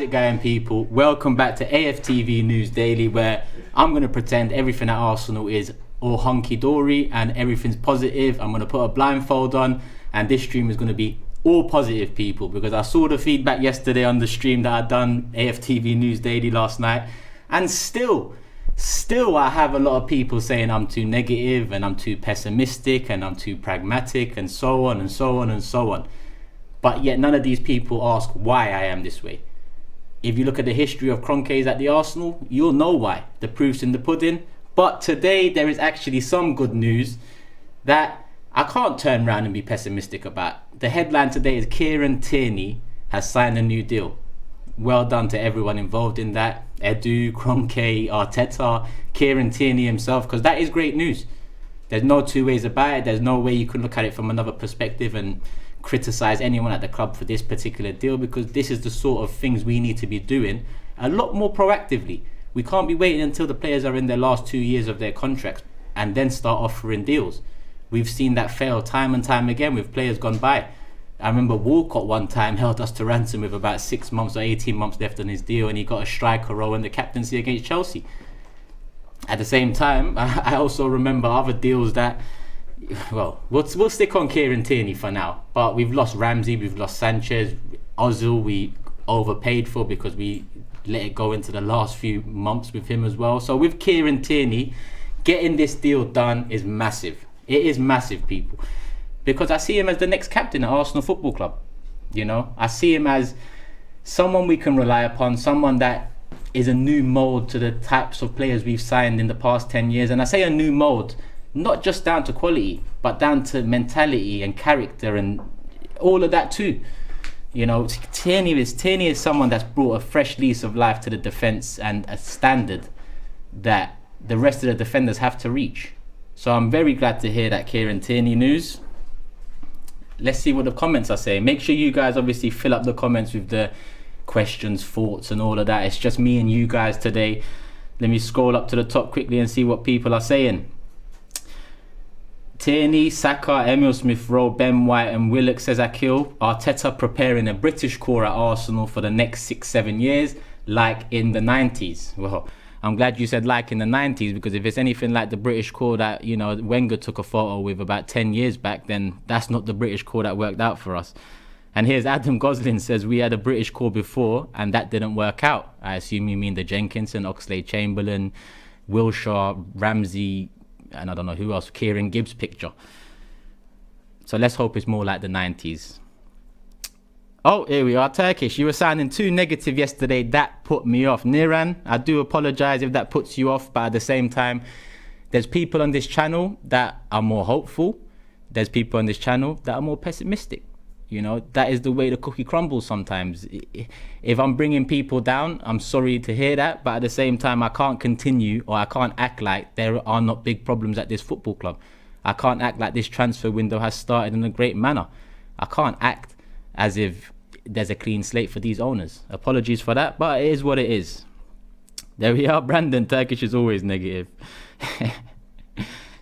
How's it going, people? Welcome back to AFTV News Daily, where I'm going to pretend everything at Arsenal is all hunky-dory and everything's positive. I'm going to put a blindfold on, and this stream is going to be all positive, people, because I saw the feedback yesterday on the stream that I'd done, AFTV News Daily, last night, and still I have a lot of people saying I'm too negative and I'm too pessimistic and I'm too pragmatic and so on and so on and so on. But yet none of these people ask why I am this way. If you look at the history of Kroenkes at the Arsenal, you'll know why. The proof's in the pudding. But today there is actually some good news that I can't turn around and be pessimistic about. The headline today is Kieran Tierney has signed a new deal. Well done to everyone involved in that. Edu, Kroenke, Arteta, Kieran Tierney himself, because that is great news. There's no two ways about it. There's no way you could look at it from another perspective and criticize anyone at the club for this particular deal, because this is the sort of things we need to be doing a lot more proactively. We can't be waiting until the players are in their last 2 years of their contracts and then start offering deals. We've seen that fail time and time again with players gone by. I remember Walcott one time held us to ransom with about 6 months or 18 months left on his deal, and he got a striker role in the captaincy against Chelsea. At the same time, I also remember other deals that, well, we'll stick on Kieran Tierney for now, but we've lost Ramsey, we've lost Sanchez, Ozil we overpaid for because we let it go into the last few months with him as well. So with Kieran Tierney, getting this deal done is massive. It is massive, people, because I see him as the next captain at Arsenal Football Club. You know, I see him as someone we can rely upon, someone that is a new mould to the types of players we've signed in the past 10 years. And I say a new mould, not just down to quality, but down to mentality and character and all of that too. You know, Tierney is someone that's brought a fresh lease of life to the defence and a standard that the rest of the defenders have to reach. So I'm very glad to hear that Kieran Tierney news. Let's see what the comments are saying. Make sure you guys obviously fill up the comments with the questions, thoughts and all of that. It's just me and you guys today. Let me scroll up to the top quickly and see what people are saying. Tierney, Saka, Emil Smith-Rowe, Ben White and Willock, says Akil. Arteta preparing a British core at Arsenal for the next 6-7 years, like in the 90s. Well, I'm glad you said like in the 90s, because if it's anything like the British core that, you know, Wenger took a photo with about 10 years back, then that's not the British core that worked out for us. And here's Adam Goslin says, we had a British core before and that didn't work out. I assume you mean the Jenkinson, Oxlade-Chamberlain, Wilshere, Ramsey, and I don't know who else, Kieran Gibbs picture. So let's hope it's more like the 90s. Oh, here we are, Turkish. You were sounding too negative yesterday. That put me off. Niran, I do apologise if that puts you off, but at the same time, there's people on this channel that are more hopeful. There's people on this channel that are more pessimistic. You know, that is the way the cookie crumbles sometimes. If I'm bringing people down, I'm sorry to hear that. But at the same time, I can't continue, or I can't act like there are not big problems at this football club. I can't act like this transfer window has started in a great manner. I can't act as if there's a clean slate for these owners. Apologies for that, but it is what it is. There we are. Brandon, Turkish is always negative.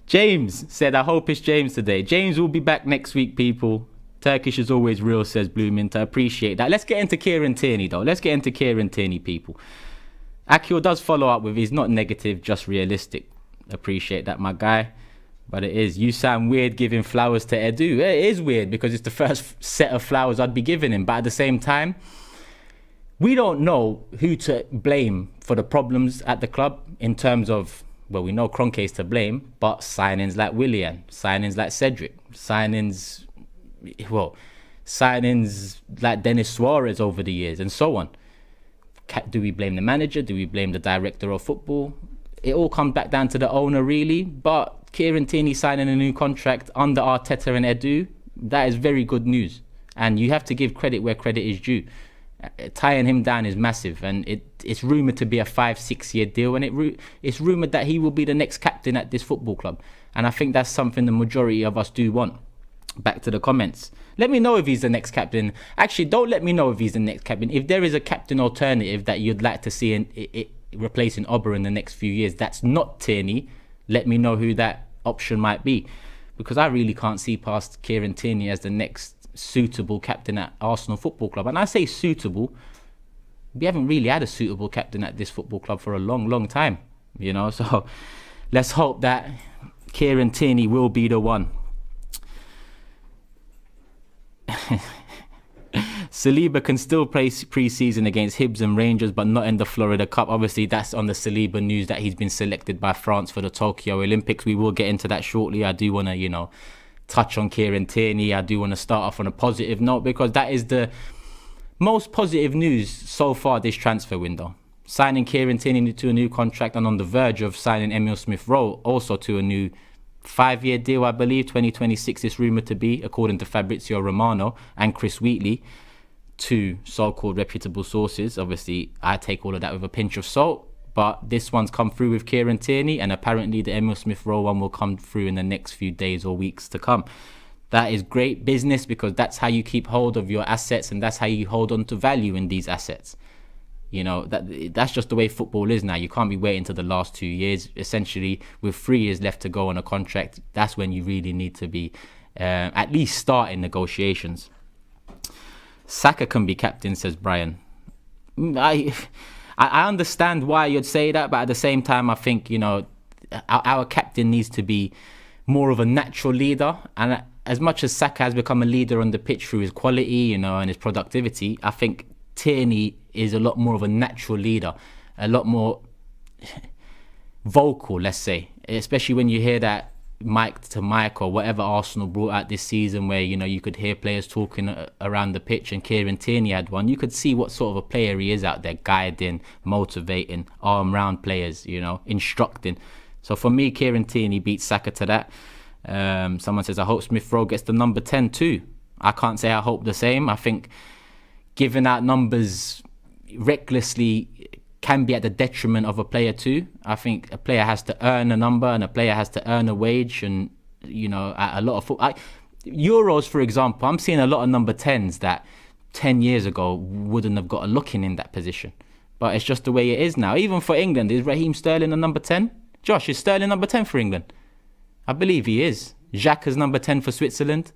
James said, I hope it's James today. James will be back next week, people. Turkish is always real, says Bloomington. I appreciate that. Let's get into Kieran Tierney, though. Let's get into Kieran Tierney, people. Akil does follow up with, he's not negative, just realistic. Appreciate that, my guy. But it is. You sound weird giving flowers to Edu. It is weird because it's the first set of flowers I'd be giving him. But at the same time, we don't know who to blame for the problems at the club in terms of, well, we know Kroenke's to blame, but signings like Willian, signings like Cedric, signings like Denis Suarez over the years and so on. Do we blame the manager? Do we blame the director of football? It all comes back down to the owner, really. But Kieran Tierney signing a new contract under Arteta and Edu, that is very good news. And you have to give credit where credit is due. Tying him down is massive, and it's rumoured to be a 5-6 year deal, and it's rumoured that he will be the next captain at this football club. And I think that's something the majority of us do want. Back to the comments. Let me know if he's the next captain. Actually, don't let me know if he's the next captain. If there is a captain alternative that you'd like to see replacing Ober in the next few years, that's not Tierney, let me know who that option might be. Because I really can't see past Kieran Tierney as the next suitable captain at Arsenal Football Club. And I say suitable we haven't really had a suitable captain at this football club for a long time, you know. So let's hope that Kieran Tierney will be the one. Saliba can still play pre-season against Hibs and Rangers, but not in the Florida Cup. Obviously, that's on the Saliba news that he's been selected by France for the Tokyo Olympics. We will get into that shortly. I do want to, you know, touch on Kieran Tierney. I do want to start off on a positive note, because that is the most positive news so far this transfer window. Signing Kieran Tierney to a new contract, and on the verge of signing Emile Smith-Rowe also to a new 5-year deal, I believe. 2026 is rumoured to be, according to Fabrizio Romano and Chris Wheatley, two so-called reputable sources. Obviously, I take all of that with a pinch of salt, but this one's come through with Kieran Tierney, and apparently the Emile Smith-Rowe one will come through in the next few days or weeks to come. That is great business, because that's how you keep hold of your assets, and that's how you hold on to value in these assets. You know, that's just the way football is now. You can't be waiting to the last 2 years. Essentially, with 3 years left to go on a contract, that's when you really need to be at least starting negotiations. Saka can be captain, says Brian. I understand why you'd say that, but at the same time, I think, you know, our captain needs to be more of a natural leader. And as much as Saka has become a leader on the pitch through his quality, you know, and his productivity, I think Tierney is a lot more of a natural leader, a lot more vocal, let's say, especially when you hear that mic to mic or whatever Arsenal brought out this season, where, you know, you could hear players talking around the pitch, and Kieran Tierney had one. You could see what sort of a player he is out there, guiding, motivating, arm round players, you know, instructing. So for me, Kieran Tierney beats Saka to that. Someone says, I hope Smith-Rowe gets the number 10 too. I can't say I hope the same. I think giving out numbers recklessly can be at the detriment of a player too. I think a player has to earn a number, and a player has to earn a wage, and, you know, a lot of Euros, for example, I'm seeing a lot of number 10s that 10 years ago wouldn't have got a look in that position. But it's just the way it is now. Even for England, is Raheem Sterling a number 10? Josh, is Sterling number 10 for England? I believe he is. Xhaka's number 10 for Switzerland.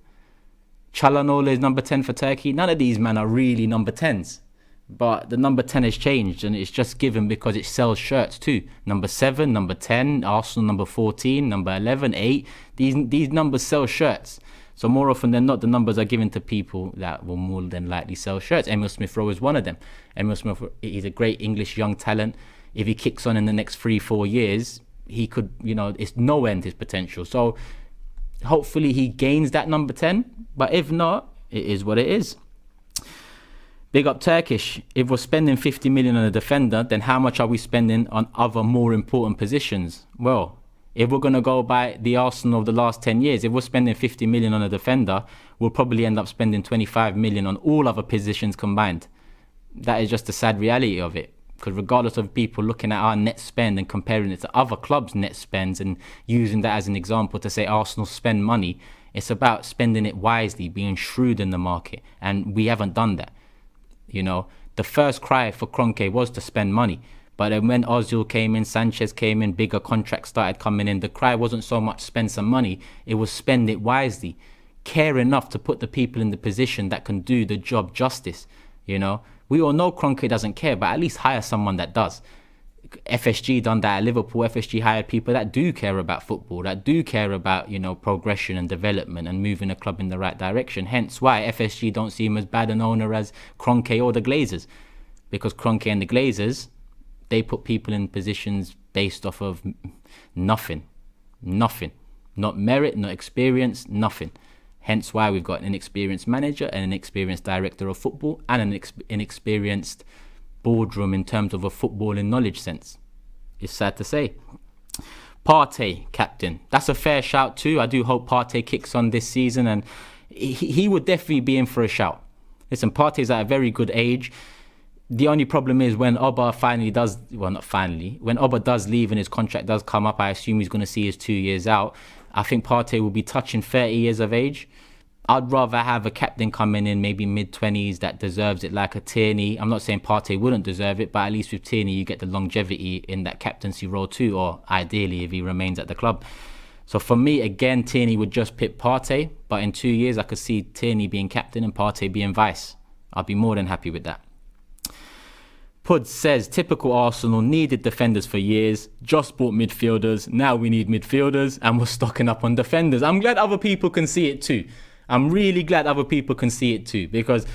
Çalhanoğlu is number 10 for Turkey. None of these men are really number 10s. But the number 10 has changed, and it's just given because it sells shirts too. Number 7, number 10, Arsenal number 14, number 11, 8. These numbers sell shirts. So more often than not, the numbers are given to people that will more than likely sell shirts. Emile Smith-Rowe is one of them. Emile Smith-Rowe, he's a great English young talent. If he kicks on in the next 3-4 years, he could, you know, it's no end his potential. So hopefully he gains that number 10. But if not, it is what it is. Big up Turkish. If we're spending 50 million on a defender, then how much are we spending on other more important positions? Well, if we're going to go by the Arsenal of the last 10 years, if we're spending 50 million on a defender, we'll probably end up spending 25 million on all other positions combined. That is just the sad reality of it. Because regardless of people looking at our net spend and comparing it to other clubs' net spends and using that as an example to say Arsenal spend money, it's about spending it wisely, being shrewd in the market. And we haven't done that. You know, the first cry for Kroenke was to spend money. But then when Ozil came in, Sanchez came in, bigger contracts started coming in, the cry wasn't so much spend some money, it was spend it wisely. Care enough to put the people in the position that can do the job justice, you know. We all know Kroenke doesn't care, but at least hire someone that does. FSG done that at Liverpool. FSG hired people that do care about football, that do care about, you know, progression and development and moving a club in the right direction. Hence why FSG don't seem as bad an owner as Kroenke or the Glazers. Because Kroenke and the Glazers, they put people in positions based off of nothing. Not merit, not experience, nothing. Hence why we've got an inexperienced manager and an experienced director of football and an inexperienced boardroom in terms of a footballing knowledge sense. It's sad to say. Partey, captain. That's a fair shout too. I do hope Partey kicks on this season, and he would definitely be in for a shout. Listen, Partey's at a very good age. The only problem is when Oba when Oba does leave and his contract does come up, I assume he's going to see his 2 years out. I think Partey will be touching 30 years of age. I'd rather have a captain coming in maybe mid-20s that deserves it, like a Tierney. I'm not saying Partey wouldn't deserve it, but at least with Tierney you get the longevity in that captaincy role too, or ideally if he remains at the club. So for me, again, Tierney would just pick Partey, but in 2 years I could see Tierney being captain and Partey being vice. I'd be more than happy with that. Pud says, typical Arsenal, needed defenders for years, just bought midfielders, now we need midfielders, and we're stocking up on defenders. I'm glad other people can see it too. I'm really glad other people can see it too, because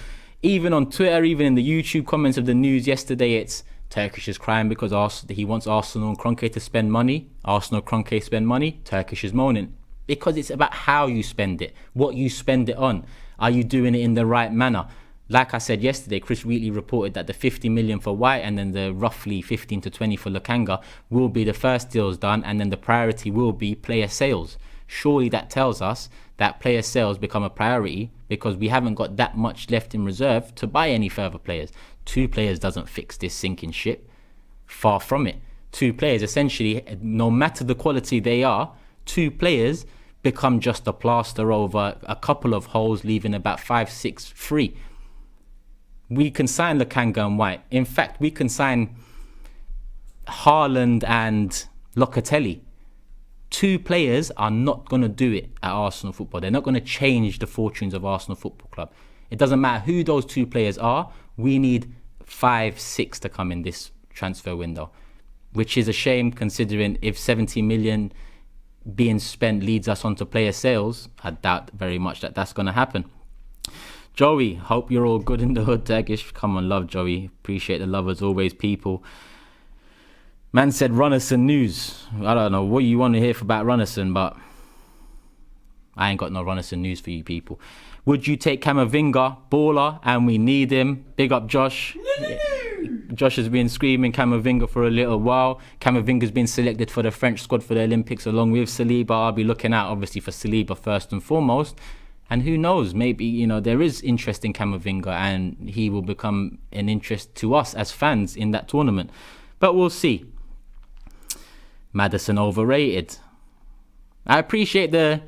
even on Twitter, even in the YouTube comments of the news yesterday, it's Turkish is crying because he wants Arsenal and Kroenke to spend money. Arsenal, Kroenke spend money, Turkish is moaning. Because it's about how you spend it, what you spend it on. Are you doing it in the right manner? Like I said yesterday, Chris Wheatley reported that the 50 million for White and then the roughly 15 to 20 for Lokanga will be the first deals done, and then the priority will be player sales. Surely that tells us that player sales become a priority because we haven't got that much left in reserve to buy any further players. 2 players doesn't fix this sinking ship. Far from it. 2 players, essentially, no matter the quality they are, 2 players become just a plaster over a couple of holes, leaving about 5-6 free. We can sign Lokanga and White. In fact, we can sign Haaland and Locatelli. 2 players are not going to do it at Arsenal Football. They're not going to change the fortunes of Arsenal Football Club. It doesn't matter who those 2 players are. We need 5-6 to come in this transfer window, which is a shame considering if 70 million being spent leads us on to player sales. I doubt very much that that's going to happen. Joey, hope you're all good in the hood, Turkish. Come on, love, Joey. Appreciate the love as always, people. Man said Runnison news. I don't know what you want to hear about Runnison, but I ain't got no Runnison news for you people. Would you take Camavinga? Baller, and we need him. Big up Josh. Josh has been screaming Camavinga for a little while. Camavinga's been selected for the French squad for the Olympics along with Saliba. I'll be looking out obviously for Saliba first and foremost. And who knows, maybe, there is interest in Camavinga and he will become an interest to us as fans in that tournament. But we'll see. Maddison overrated. I appreciate the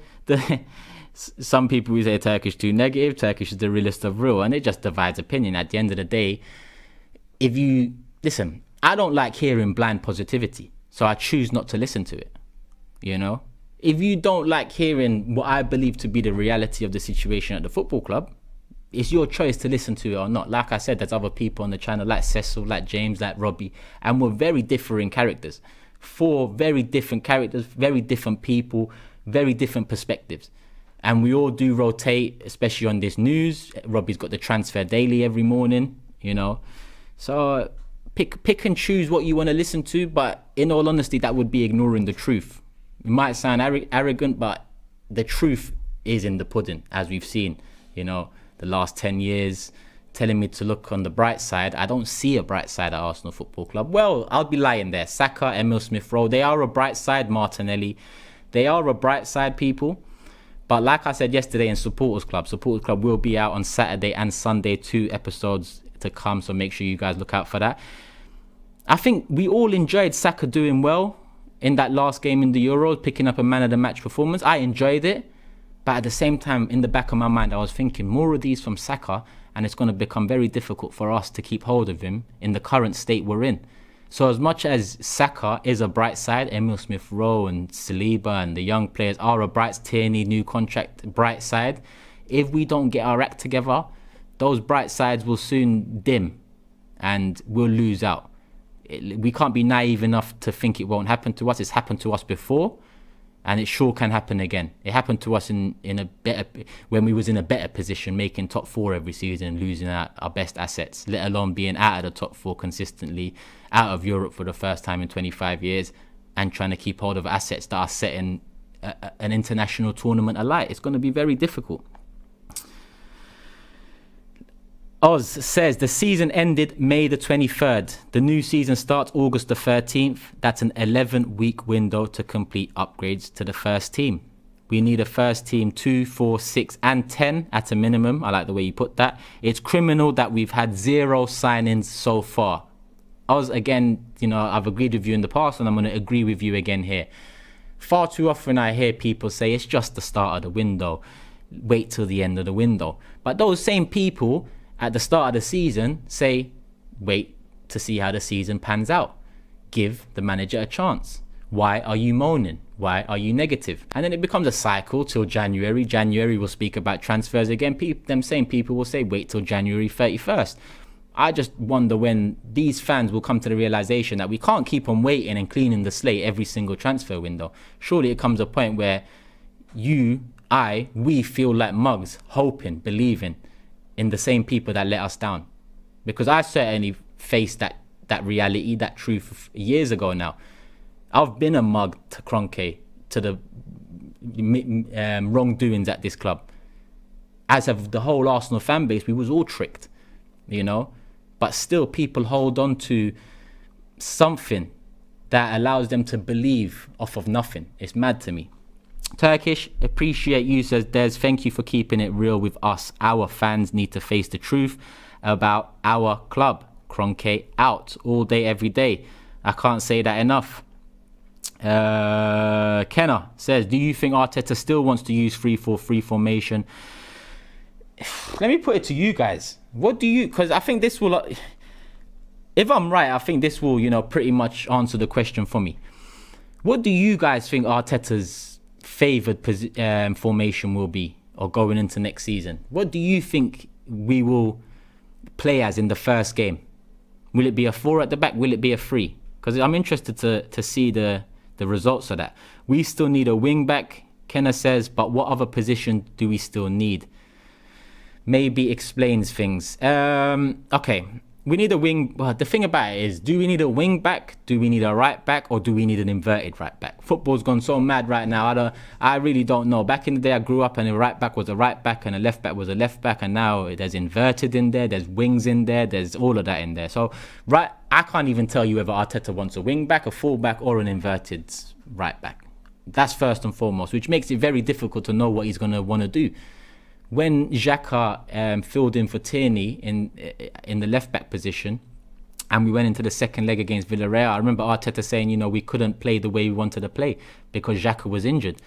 some people who say Turkish too negative, Turkish is the realest of real, and it just divides opinion. At the end of the day, if you listen, I don't like hearing blind positivity, so I choose not to listen to it. If you don't like hearing what I believe to be the reality of the situation at the football club, it's your choice to listen to it or not. Like I said, there's other people on the channel like Cecil, like James, like Robbie, and we're very differing characters. 4 very different characters, very different people, very different perspectives. And we all do rotate, especially on this news. Robbie's got the transfer daily every morning, So pick and choose what you want to listen to, but in all honesty, that would be ignoring the truth. It might sound arrogant, but the truth is in the pudding, as we've seen, the last 10 years, telling me to look on the bright side. I don't see a bright side at Arsenal Football Club. Well, I'll be lying there. Saka, Emile Smith-Rowe, they are a bright side. Martinelli, they are a bright side, people. But like I said yesterday in Supporters Club will be out on Saturday and Sunday, 2 episodes to come, so make sure you guys look out for that. I think we all enjoyed Saka doing well in that last game in the Euros, picking up a man of the match performance. I enjoyed it, but at the same time, in the back of my mind, I was thinking more of these from Saka, and it's going to become very difficult for us to keep hold of him in the current state we're in. So as much as Saka is a bright side, Emile Smith-Rowe and Saliba and the young players are a bright, Tierney, new contract, bright side, if we don't get our act together, those bright sides will soon dim and we'll lose out. We can't be naive enough to think it won't happen to us. It's happened to us before, and it sure can happen again. It happened to us in a better, when we was in a better position, making top 4 every season and losing our best assets, let alone being out of the top 4 consistently, out of Europe for the first time in 25 years, and trying to keep hold of assets that are setting an international tournament alight. It's going to be very difficult. Oz says the season ended May the 23rd. The new season starts August the 13th. That's an 11-week window to complete upgrades to the first team. We need a first team 2, 4, 6 and 10 at a minimum. I like the way you put that. It's criminal that we've had 0 signings so far. Oz, again, I've agreed with you in the past and I'm going to agree with you again here. Far too often I hear people say it's just the start of the window. Wait till the end of the window. But those same people at the start of the season say, wait to see how the season pans out. Give the manager a chance. Why are you moaning? Why are you negative? And then it becomes a cycle till January. January we'll speak about transfers again. Them same people will say, wait till January 31st. I just wonder when these fans will come to the realization that we can't keep on waiting and cleaning the slate every single transfer window. Surely it comes a point where we feel like mugs, hoping, believing in the same people that let us down. Because I certainly faced that reality, that truth years ago now. I've been a mug to Kroenke, to the wrongdoings at this club. As of the whole Arsenal fan base, we was all tricked, you know. But still, people hold on to something that allows them to believe off of nothing. It's mad to me. Turkish, appreciate you, says Des. Thank you for keeping it real with us. Our fans need to face the truth about our club. Kroenke out all day, every day. I can't say that enough. Kenna says, do you think Arteta still wants to use 3-4-3 formation? Let me put it to you guys. What do you... Because I think this will... If I'm right, I think this will, pretty much answer the question for me. What do you guys think Arteta's favoured formation will be, or going into next season? What do you think we will play as in the first game? Will it be a 4 at the back? Will it be a 3? Because I'm interested to see the results of that. We still need a wing back, Kenna says, but what other position do we still need? Maybe explains things. Okay, we need a wing. Well, the thing about it is, do we need a wing back? Do we need a right back? Or do we need an inverted right back? Football's gone so mad right now. I really don't know. Back in the day, I grew up and a right back was a right back and a left back was a left back. And now there's inverted in there. There's wings in there. There's all of that in there. So, I can't even tell you whether Arteta wants a wing back, a full back, or an inverted right back. That's first and foremost, which makes it very difficult to know what he's going to want to do. When Xhaka filled in for Tierney in the left back position, and we went into the second leg against Villarreal, I remember Arteta saying, we couldn't play the way we wanted to play because Xhaka was injured.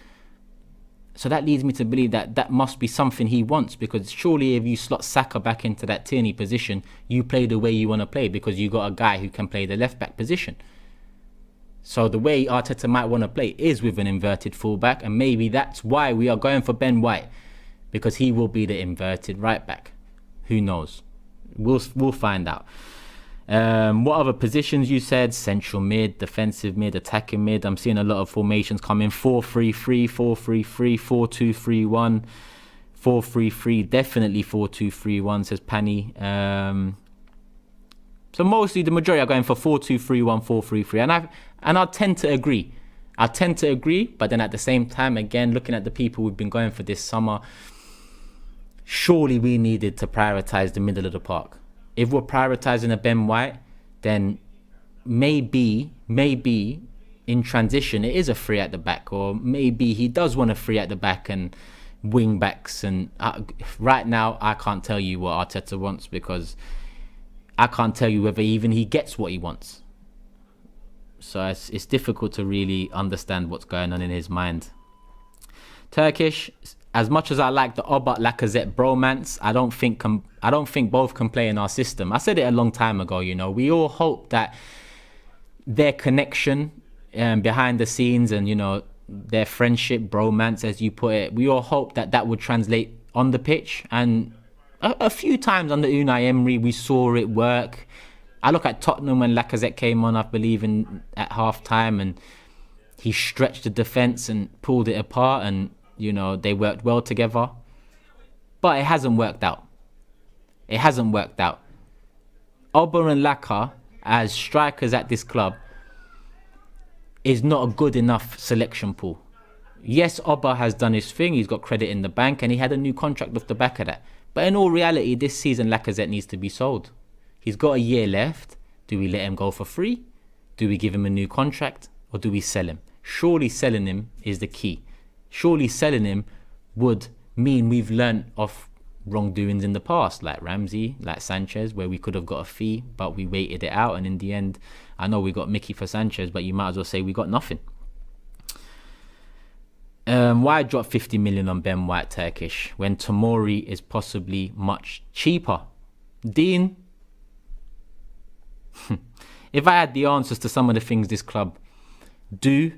So that leads me to believe that must be something he wants, because surely if you slot Saka back into that Tierney position, you play the way you want to play because you got a guy who can play the left back position. So the way Arteta might want to play is with an inverted fullback, and maybe that's why we are going for Ben White, because he will be the inverted right back. Who knows? We'll find out. What other positions you said? Central mid, defensive mid, attacking mid. I'm seeing a lot of formations coming. 4-3-3, 4-3-3, 4-2-3-1, 4-3-3. Definitely 4-2-3-1, says Pani. So mostly the majority are going for 4-2-3-1, 4-3-3. And I tend to agree. But then at the same time, again, looking at the people we've been going for this summer, surely we needed to prioritise the middle of the park. If we're prioritising a Ben White, then maybe in transition it is a 3 at the back, or maybe he does want a 3 at the back and wing backs. And right now I can't tell you what Arteta wants, because I can't tell you whether even he gets what he wants. So it's difficult to really understand what's going on in his mind. Turkish, as much as I like the Obat Lacazette bromance, I don't think both can play in our system. I said it a long time ago. We all hope that their connection behind the scenes and their friendship, bromance, as you put it, we all hope that would translate on the pitch. And a few times under Unai Emery, we saw it work. I look at Tottenham when Lacazette came on, I believe, at half time, and he stretched the defence and pulled it apart, and they worked well together. But it hasn't worked out. Oba and Laka as strikers at this club is not a good enough selection pool. Yes, Oba has done his thing. He's got credit in the bank, and he had a new contract off the back of that. But in all reality, this season Lacazette needs to be sold. He's got a year left. Do we let him go for free? Do we give him a new contract? Or do we sell him? Surely selling him is the key. Surely selling him would mean we've learnt of wrongdoings in the past, like Ramsey, like Sanchez, where we could have got a fee, but we waited it out. And in the end, I know we got Mickey for Sanchez, but you might as well say we got nothing. Why drop 50 million on Ben White, Turkish, when Tomori is possibly much cheaper? Dean, if I had the answers to some of the things this club do,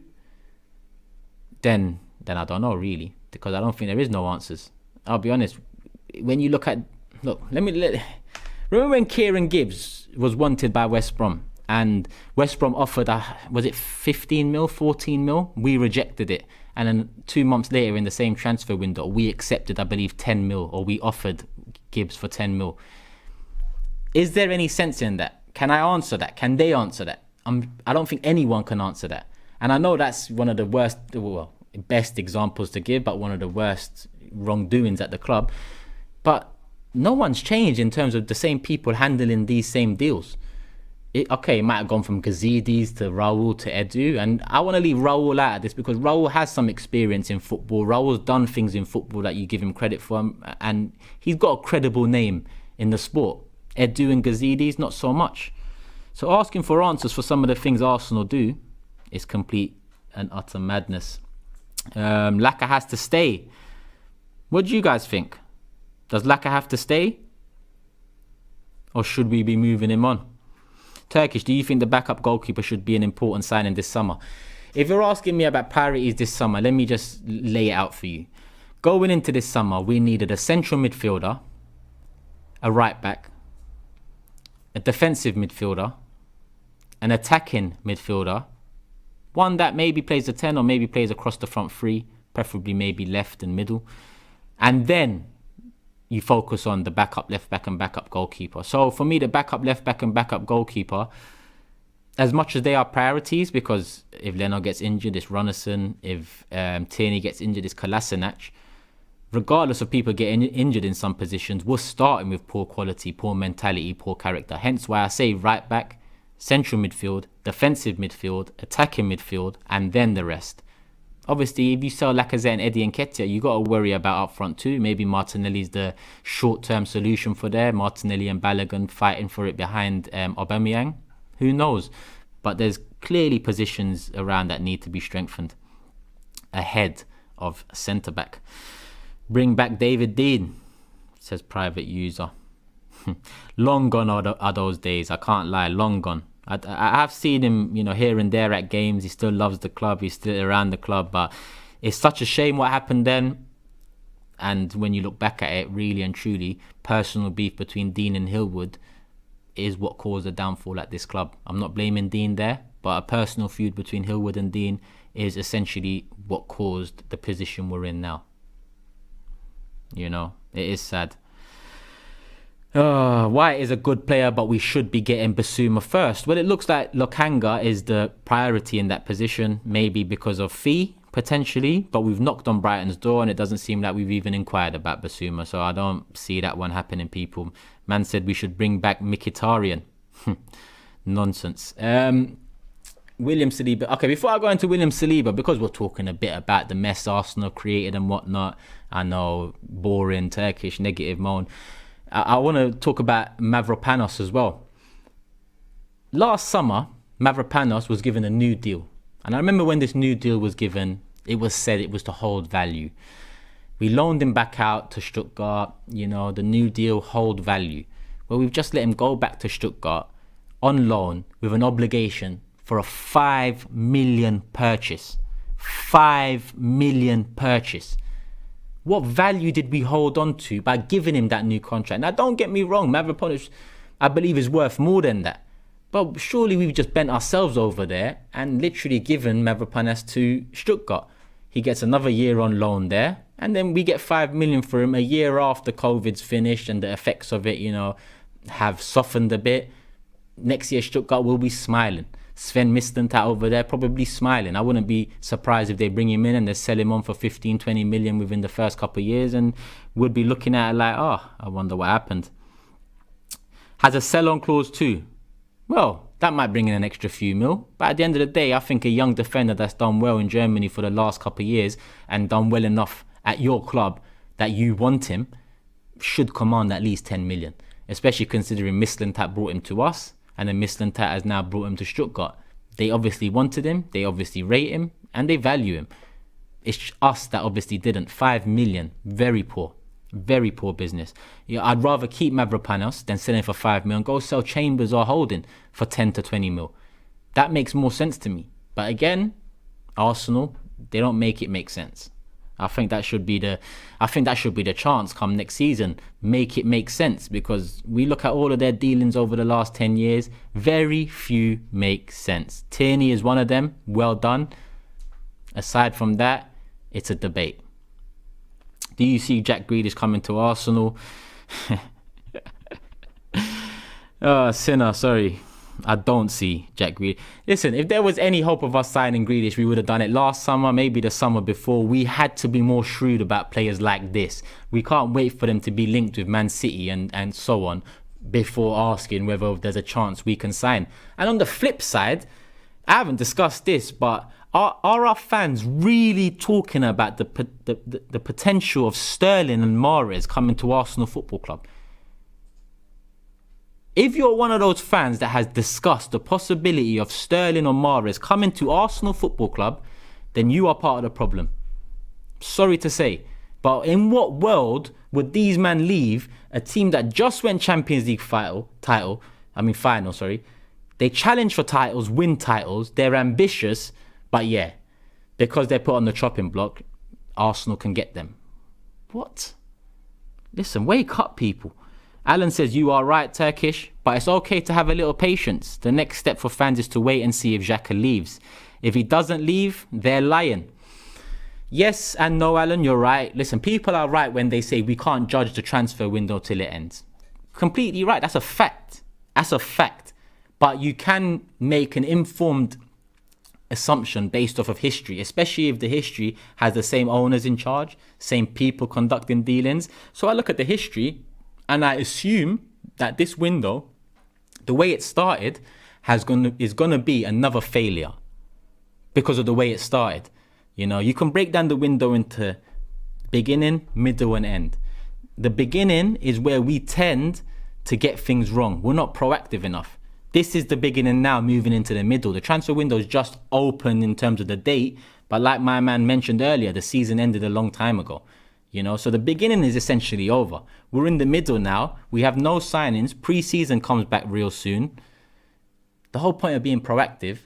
then I don't know really, because I don't think there is no answers. I'll be honest. When you look, Remember when Kieran Gibbs was wanted by West Brom and West Brom offered, was it 15 mil, 14 mil? We rejected it. And then 2 months later in the same transfer window, we accepted, I believe, 10 mil, or we offered Gibbs for 10 mil. Is there any sense in that? Can I answer that? Can they answer that? I don't think anyone can answer that. And I know that's one of the worst, well, best examples to give, but one of the worst wrongdoings at the club. But no one's changed in terms of the same people handling these same deals. It might have gone from Gazidis to Raul to Edu, and I want to leave Raul out of this because Raul has some experience in football. Raul's done things in football that you give him credit for, and he's got a credible name in the sport. Edu and Gazidis, not so much. So asking for answers for some of the things Arsenal do is complete and utter madness. Laka has to stay. What do you guys think? Does Laka have to stay? Or should we be moving him on? Turkish, do you think the backup goalkeeper should be an important signing this summer? If you're asking me about priorities this summer, let me just lay it out for you. Going into this summer, we needed a central midfielder, a right back, a defensive midfielder, an attacking midfielder, one that maybe plays a 10 or maybe plays across the front three, preferably maybe left and middle. And then you focus on the backup left back and backup goalkeeper. So for me, the backup left back and backup goalkeeper, as much as they are priorities, because if Leno gets injured, it's Runnison. If Tierney gets injured, it's Kolasinac. Regardless of people getting injured in some positions, we're starting with poor quality, poor mentality, poor character. Hence why I say right back, central midfield, defensive midfield, attacking midfield, and then the rest. Obviously, if you sell Lacazette and Eddie Nketiah, you got to worry about up front too. Maybe Martinelli's the short-term solution for there. Martinelli and Balogun fighting for it behind Aubameyang. Who knows? But there's clearly positions around that need to be strengthened ahead of centre-back. Bring back David Dean, says private user. Long gone are those days. I can't lie, long gone. I have seen him, here and there at games. He still loves the club. He's still around the club. But it's such a shame what happened then. And when you look back at it, really and truly, personal beef between Dean and Hillwood is what caused the downfall at this club. I'm not blaming Dean there, but a personal feud between Hillwood and Dean is essentially what caused the position we're in now. It is sad. White is a good player, but we should be getting Basuma first. Well, it looks like Lokanga is the priority in that position, maybe because of fee, potentially, but we've knocked on Brighton's door and it doesn't seem like we've even inquired about Basuma, so I don't see that one happening, people. Man said we should bring back Mkhitaryan. Nonsense. William Saliba. Okay, before I go into William Saliba, because we're talking a bit about the mess Arsenal created and whatnot, I know, boring, Turkish, negative moan. I want to talk about Mavropanos as well. Last summer, Mavropanos was given a new deal. And I remember when this new deal was given, it was said it was to hold value. We loaned him back out to Stuttgart, the new deal, hold value. Well, we've just let him go back to Stuttgart on loan with an obligation for a 5 million purchase. 5 million purchase. What value did we hold on to by giving him that new contract? Now, don't get me wrong, Mavropanos, I believe, is worth more than that. But surely we've just bent ourselves over there and literally given Mavropanos to Stuttgart. He gets another year on loan there, and then we get 5 million for him a year after COVID's finished and the effects of it, have softened a bit. Next year, Stuttgart will be smiling. Sven Mislintat over there probably smiling. I wouldn't be surprised if they bring him in and they sell him on for 15, 20 million within the first couple of years, and would be looking at it like, I wonder what happened. Has a sell-on clause too. Well, that might bring in an extra few mil, but at the end of the day, I think a young defender that's done well in Germany for the last couple of years and done well enough at your club that you want him should command at least 10 million, especially considering Mislintat brought him to us. And then Mislintat has now brought him to Stuttgart. They obviously wanted him, they obviously rate him, and they value him. It's us that obviously didn't. 5 million, very poor business. I'd rather keep Mavropanos than selling for 5 million. Go sell Chambers or Holding for 10 to 20 mil. That makes more sense to me. But again, Arsenal, they don't make it make sense. I think that should be the chance come next season. Make it make sense, because we look at all of their dealings over the last 10 years. Very few make sense. Tierney is one of them. Well done. Aside from that, it's a debate. Do you see Jack Grealish coming to Arsenal? Sinner, sorry. I don't see Jack Grealish. Listen, if there was any hope of us signing Grealish, we would have done it last summer, maybe the summer before. We had to be more shrewd about players like this. We can't wait for them to be linked with Man City and so on before asking whether there's a chance we can sign. And on the flip side, I haven't discussed this, but are our fans really talking about the potential of Sterling and Mahrez coming to Arsenal Football Club? If you're one of those fans that has discussed the possibility of Sterling or Mahrez coming to Arsenal Football Club, then you are part of the problem. Sorry to say. But in what world would these men leave a team that just went Champions League final? They challenge for titles, win titles, they're ambitious, but yeah, because they're put on the chopping block, Arsenal can get them. What? Listen, wake up, people. Alan says, you are right, Turkish, but it's okay to have a little patience. The next step for fans is to wait and see if Xhaka leaves. If he doesn't leave, they're lying. Yes and no, Alan, you're right. Listen, people are right when they say we can't judge the transfer window till it ends. Completely right. That's a fact. But you can make an informed assumption based off of history, especially if the history has the same owners in charge, same people conducting dealings. So I look at the history and I assume that this window, the way it started, is going to be another failure because of the way it started. You know, you can break down the window into beginning, middle and end. The beginning is where we tend to get things wrong. We're not proactive enough. This is the beginning now, moving into the middle. The transfer window is just open in terms of the date. But like my man mentioned earlier, the season ended a long time ago. You know, so the beginning is essentially over. We're in the middle now. We have no signings. Pre-season comes back real soon. The whole point of being proactive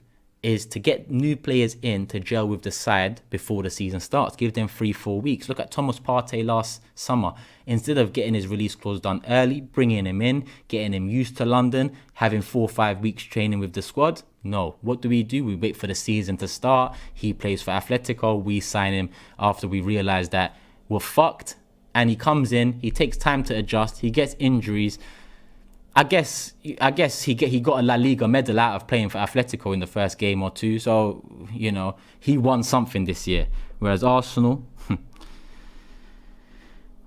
is to get new players in to gel with the side before the season starts. Give them 3-4 weeks. Look at Thomas Partey last summer. Instead of getting his release clause done early, bringing him in, getting him used to London, having 4 or 5 weeks training with the squad. No. What do? We wait for the season to start. He plays for Atletico. We sign him after we realise that we're fucked. And he comes in. He takes time to adjust. He gets injuries. I guess he got a La Liga medal out of playing for Atletico in the first game or two. So, you know, he won something this year. Whereas Arsenal,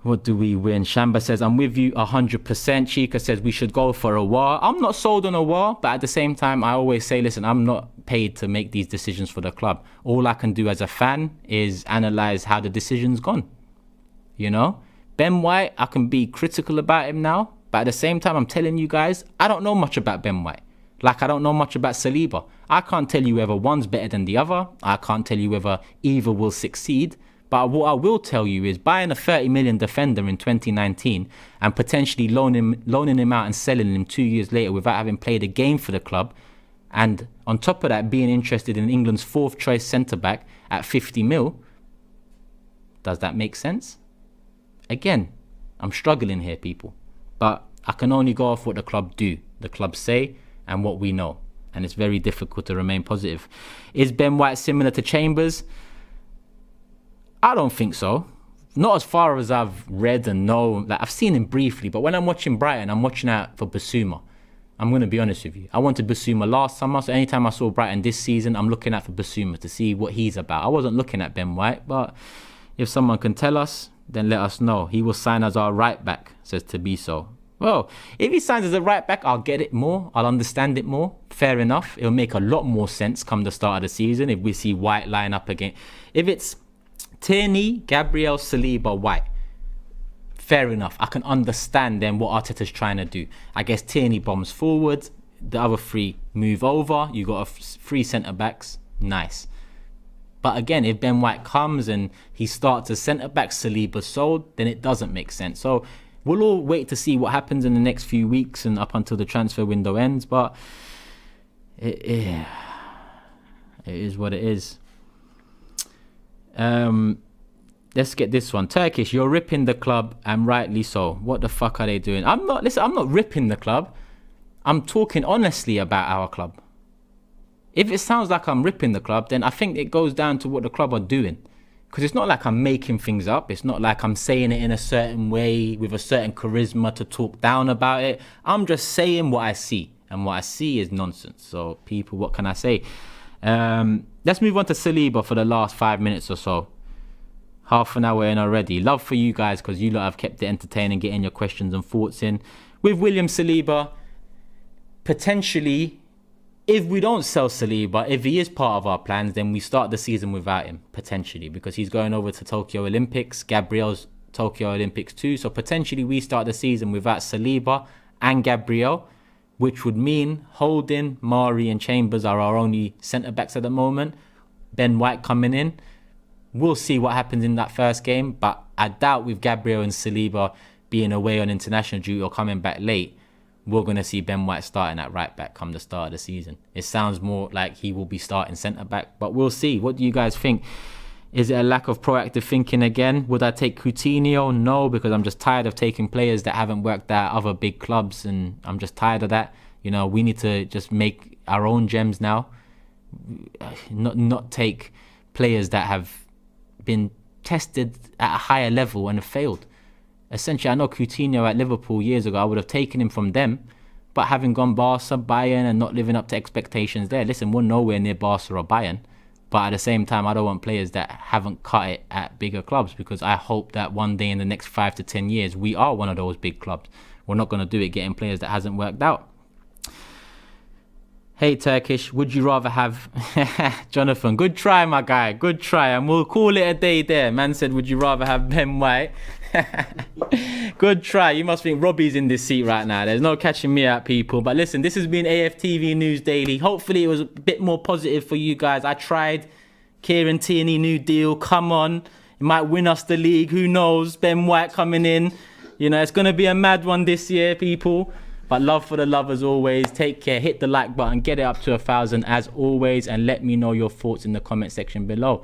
what do we win? Shamba says, I'm with you 100%. Chika says we should go for a war. I'm not sold on a war, but at the same time, I always say, listen, I'm not paid to make these decisions for the club. All I can do as a fan is analyse how the decision's gone. You know? Ben White, I can be critical about him now. But at the same time, I'm telling you guys, I don't know much about Ben White. Like I don't know much about Saliba. I can't tell you whether one's better than the other. I can't tell you whether either will succeed. But what I will tell you is buying a 30 million defender in 2019 and potentially loaning him out and selling him 2 years later without having played a game for the club. And on top of that, being interested in England's 4th choice centre-back at 50 mil. Does that make sense? Again, I'm struggling here, people. But I can only go off what the club do, the club say, and what we know. And it's very difficult to remain positive. Is Ben White similar to Chambers? I don't think so. Not as far as I've read and know. Like I've seen him briefly, but when I'm watching Brighton, I'm watching out for Basuma. I'm going to be honest with you. I wanted Basuma last summer, so anytime I saw Brighton this season, I'm looking out for Basuma to see what he's about. I wasn't looking at Ben White, but if someone can tell us, then let us know. He will sign as our right back, says Tabiso. Well, if he signs as a right back, I'll get it more. I'll understand it more. Fair enough. It'll make a lot more sense come the start of the season if we see White line up again. If it's Tierney, Gabriel, Saliba, White, fair enough. I can understand then what Arteta's trying to do. I guess Tierney bombs forward. The other 3 move over. You got 3 centre-backs. Nice. But again, if Ben White comes and he starts as centre-back, Saliba sold, then it doesn't make sense. So we'll all wait to see what happens in the next few weeks and up until the transfer window ends. But it is what it is. let's get this one. Turkish, you're ripping the club, and rightly so. What the fuck are they doing? I'm not ripping the club. I'm talking honestly about our club. If it sounds like I'm ripping the club, then I think it goes down to what the club are doing. Because it's not like I'm making things up. It's not like I'm saying it in a certain way with a certain charisma to talk down about it. I'm just saying what I see. And what I see is nonsense. So people, what can I say? Let's move on to Saliba for the last 5 minutes or so. Half an hour in already. Love for you guys because you lot have kept it entertaining, getting your questions and thoughts in. With William Saliba, potentially, if we don't sell Saliba, if he is part of our plans, then we start the season without him, potentially, because he's going over to Tokyo Olympics. Gabriel's Tokyo Olympics too. So potentially we start the season without Saliba and Gabriel, which would mean Holding, Mari and Chambers are our only centre-backs at the moment. Ben White coming in. We'll see what happens in that first game, but I doubt with Gabriel and Saliba being away on international duty or coming back late, we're going to see Ben White starting at right back come the start of the season. It sounds more like he will be starting centre back, but we'll see. What do you guys think? Is it a lack of proactive thinking again? Would I take Coutinho? No, because I'm just tired of taking players that haven't worked at other big clubs, and I'm just tired of that. You know, we need to just make our own gems now. Not take players that have been tested at a higher level and have failed. Essentially, I know Coutinho at Liverpool years ago, I would have taken him from them, but having gone Barca, Bayern and not living up to expectations there, listen, we're nowhere near Barca or Bayern, but at the same time, I don't want players that haven't cut it at bigger clubs, because I hope that one day in the next 5 to 10 years, we are one of those big clubs. We're not going to do it getting players that hasn't worked out. Hey Turkish, would you rather have Jonathan? Good try, my guy. Good try, and we'll call it a day there. Man said, would you rather have Ben White? Good try. You must think Robbie's in this seat right now. There's no catching me out, people. But listen, this has been AFTV News Daily. Hopefully it was a bit more positive for you guys. I tried. Kieran Tierney, new deal. Come on. It might win us the league. Who knows? Ben White coming in. You know, it's going to be a mad one this year, people. But love for the love as always. Take care. Hit the like button. Get it up to 1,000 as always. And let me know your thoughts in the comment section below.